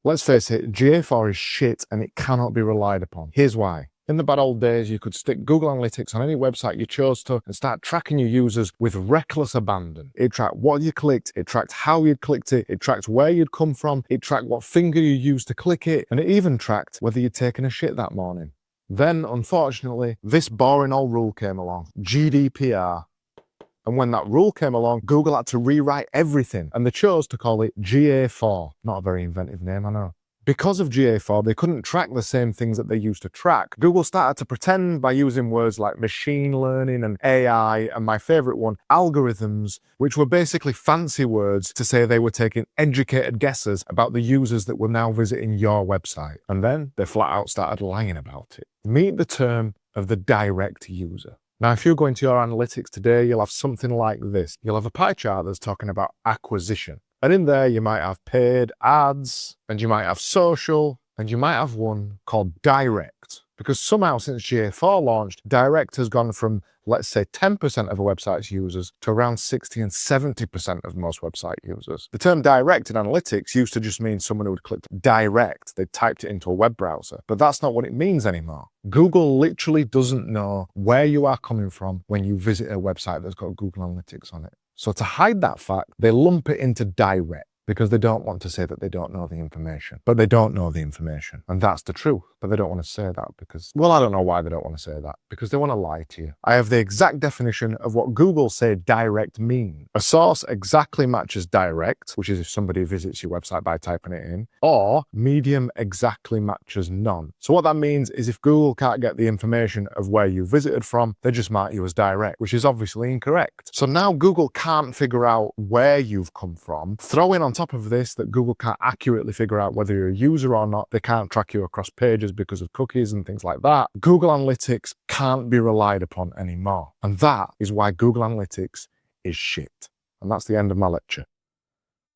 Let's face it, GA4 is shit and it cannot be relied upon. Here's why. In the bad old days, you could stick Google Analytics on any website you chose to and start tracking your users with reckless abandon. It tracked what you clicked, it tracked how you'd clicked it, it tracked where you'd come from, it tracked what finger you used to click it, and it even tracked whether you'd taken a shit that morning. Then, unfortunately, this boring old rule came along, GDPR. And when that rule came along, Google had to rewrite everything, and they chose to call it GA4. Not a very inventive name, I know. Because of GA4, they couldn't track the same things that they used to track. Google started to pretend by using words like machine learning and AI, and my favorite one, algorithms, which were basically fancy words to say they were taking educated guesses about the users that were now visiting your website. And then they flat out started lying about it. Meet the term of the direct user. Now, if you go into your analytics today, you'll have something like this. You'll have a pie chart that's talking about acquisition. And in there, you might have paid ads, and you might have social, and you might have one called direct. Because somehow since GA4 launched, direct has gone from, let's say, 10% of a website's users to around 60 and 70% of most website users. The term direct in analytics used to just mean someone who had clicked direct. They typed it into a web browser, but that's not what it means anymore. Google literally doesn't know where you are coming from when you visit a website that's got Google Analytics on it. So to hide that fact, they lump it into direct because they don't want to say that they don't know the information. But they don't know the information. And that's the truth. But they don't want to say that because, well, I don't know why they don't want to say that. Because they want to lie to you. I have the exact definition of what Google say direct means. A source exactly matches direct, which is if somebody visits your website by typing it in, or medium exactly matches none. So what that means is if Google can't get the information of where you visited from, they just mark you as direct, which is obviously incorrect. So now Google can't figure out where you've come from. Throw in on top of this that Google can't accurately figure out whether you're a user or not. They can't track you across pages because of cookies and things like that. Google Analytics can't be relied upon anymore. And that is why Google Analytics is shit. And that's the end of my lecture.